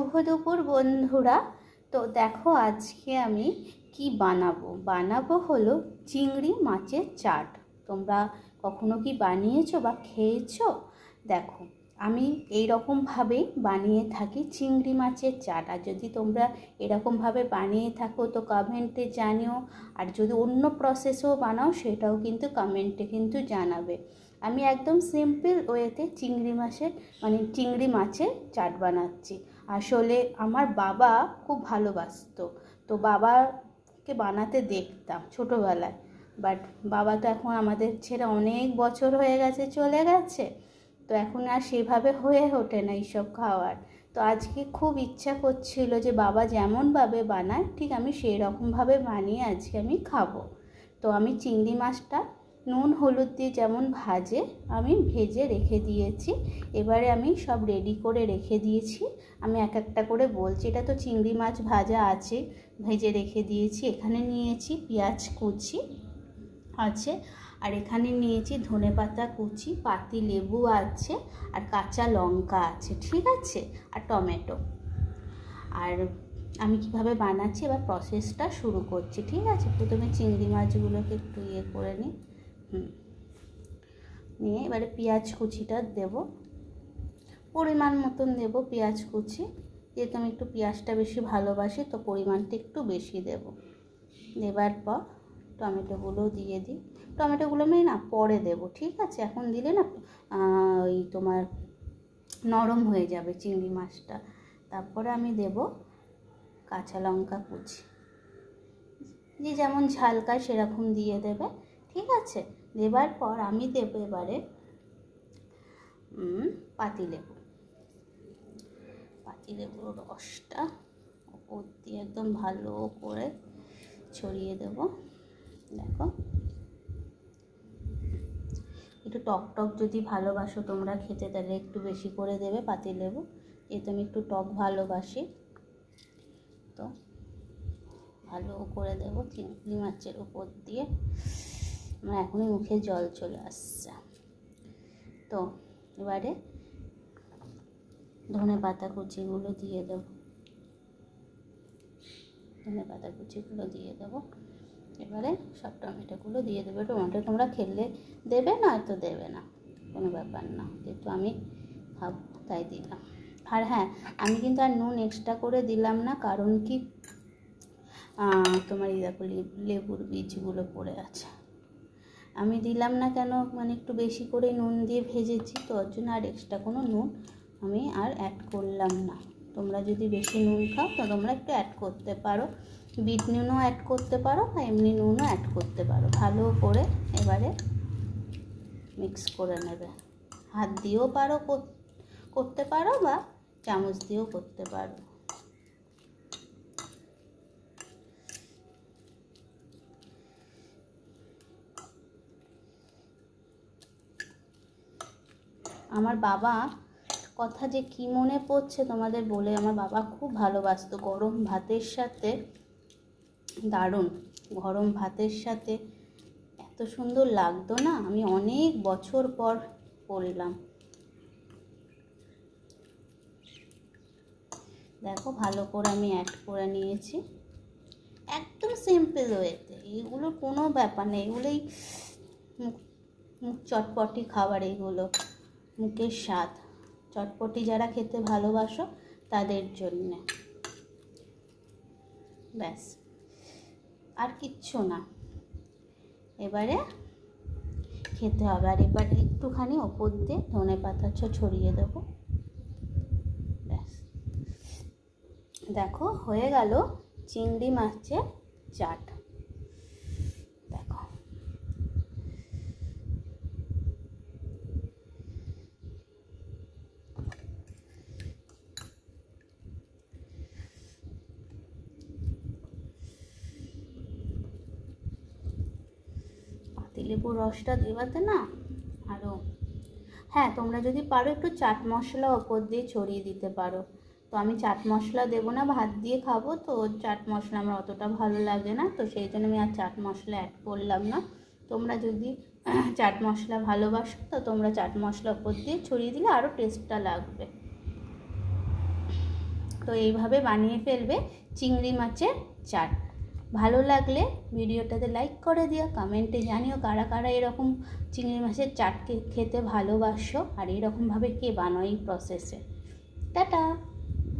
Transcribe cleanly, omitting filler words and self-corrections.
শুভ দুপুর বন্ধুরা। তো দেখো আজকে আমি কি বানাবো হলো চিংড়ি মাছের চাট। তোমরা কখনো কি বানিয়েছো বা খেয়েছো? দেখো আমি এই রকমভাবেই বানিয়ে থাকি চিংড়ি মাছের চাট। আর যদি তোমরা এরকমভাবে বানিয়ে থাকো তো কমেন্টে জানিও, আর যদি অন্য প্রসেসেও বানাও সেটাও কিন্তু কমেন্টে কিন্তু জানাবে। আমি একদম সিম্পল ওয়েতে চিংড়ি মাছের চাট বানাচ্ছি। আসলে আমার বাবা খুব ভালোবাসতো, তো বাবাকে বানাতে দেখতাম ছোটোবেলায়। বাট বাবা তো এখন আমাদের ছেড়ে অনেক বছর হয়ে গেছে, চলে গেছে, তো এখন আর সেভাবে হয়ে ওঠে না এইসব খাওয়ার। তো আজকে খুব ইচ্ছা করছিল যে বাবা যেমনভাবে বানায় ঠিক আমি সেই রকমভাবে বানিয়ে আজকে আমি খাবো। তো আমি চিংড়ি মাছটা নুন হলুদ দিয়ে যেমন ভাজে আমি ভেজে রেখে দিয়েছি। এবারে আমি সব রেডি করে রেখে দিয়েছি। আমি এক একটা করে বলছি। এটা তো চিংড়ি মাছ ভাজা আছে, ভেজে রেখে দিয়েছি। এখানে নিয়েছি পেঁয়াজ কুচি আছে, আর এখানে নিয়েছি ধনেপাতা কুচি, পাতি লেবু আছে, আর কাঁচা লঙ্কা আছে, ঠিক আছে, আর টমেটো। আর আমি কিভাবে বানাচ্ছি এবার প্রসেসটা শুরু করছি, ঠিক আছে। প্রথমে চিংড়ি মাছগুলোকে একটু করে নিয়ে এবারে পেঁয়াজ কুচিটা দেব, পরিমাণ মতন দেব পেঁয়াজ কুচি। যেহেতু আমি একটু পেঁয়াজটা বেশি ভালোবাসি তো পরিমাণটা একটু বেশি দেব। দেবার পর টমেটোগুলো দিয়ে দিই। টমেটোগুলো আমি পরে দেব, ঠিক আছে। এখন দিলে না ওই তোমার নরম হয়ে যাবে চিংড়ি মাছটা। তারপরে আমি দেব কাঁচা লঙ্কা কুচি, যে যেমন ঝাল খায় সেরকম দিয়ে দেবে, ঠিক আছে। দেবার পর আমি দেবো এবারে পাতিলেবুর রসটা ওপর দিয়ে একদম ভালো করে ছড়িয়ে দেব। দেখো একটু টক টক যদি ভালোবাসো তোমরা খেতে, তাহলে একটু বেশি করে দেবে পাতিলেবু। যেহেতু আমি একটু টক ভালোবাসি তো ভালো করে দেব চিংড়ি মাছের উপর দিয়ে। আমার এখনই মুখে জল চলে আসছে। তো এবারে ধনেপাতা কুচিগুলো দিয়ে দেব, এবারে সব টমেটোগুলো দিয়ে দেবো। টমেটো তোমরা খেলে দেবে, না তো দেবে না, কোনো ব্যাপার না, যেহেতু আমি খাবো তাই দিলাম। আর হ্যাঁ, আমি কিন্তু আর নুন এক্সট্রা করে দিলাম না, কারণ কি তোমার এই দেখো লেবুর বীজগুলো পড়ে আছে, আমি দিলাম না কেন, একটু বেশি করে নুন দিয়ে ভেজেছি, তো ওর জন্য আর এক্সট্রা কোনো নুন আমি আর অ্যাড করলাম না। তোমরা যদি বেশি নুন খাও তো তোমরা একটু অ্যাড করতে পারো, বিট নুনও অ্যাড করতে পারো বা এমনি নুনও অ্যাড করতে পারো। ভালো করে এবারে মিক্স করে নেবে। হাত দিয়েও করতে পারো বা চামচ দিয়েও করতে পারো। আমার বাবা কথা যে কি মনে পড়ছে তোমাদের বলে, আমার বাবা খুব ভালোবাসতো গরম ভাতের সাথে, দারুণ গরম ভাতের সাথে এত সুন্দর লাগতো না। আমি অনেক বছর পর করলাম। দেখো ভালো করে আমি অ্যাড করে নিয়েছি, একদম সিম্পল ওয়েতে। এগুলোর কোনো ব্যাপার নেই, এগুলোই মুখ চটপটি খাবার, এগুলো মুখের স্বাদ। চটপটি যারা খেতে ভালোবাসো তাদের জন্যে, ব্যাস আর কিচ্ছু না। এবারে খেতে হবে। আর এবারে একটুখানি ওপর দিয়ে ধনেপাতা ছড়িয়ে দেবো, ব্যাস। দেখো হয়ে গেল চিংড়ি মাছের চাট। দেখো লেবুর রসটা দেওয়াতে না আরও, হ্যাঁ তোমরা যদি পারো একটু চাট মশলা ওপর দিয়ে ছড়িয়ে দিতে পারো। তো আমি চাট মশলা দেবো না, ভাত দিয়ে খাবো, তো চাট মশলা আমার অতটা ভালো লাগে না, তো সেই জন্য আমি আর চাট মশলা অ্যাড করলাম না। তোমরা যদি চাট মশলা ভালোবাসো তো তোমরা চাট মশলা ওপর দিয়ে ছড়িয়ে দিলে আরও টেস্টটা লাগবে। তো এইভাবে বানিয়ে ফেলবে চিংড়ি মাছের চাট। ভালো লাগলে ভিডিওটাতে লাইক করে দিও, কমেন্টে জানিও কারা কারা এরকম চিংড়ি মাছের চাট খেতে ভালোবাসো আর এরকমভাবে কে বানাও এই প্রসেসে। টাটা।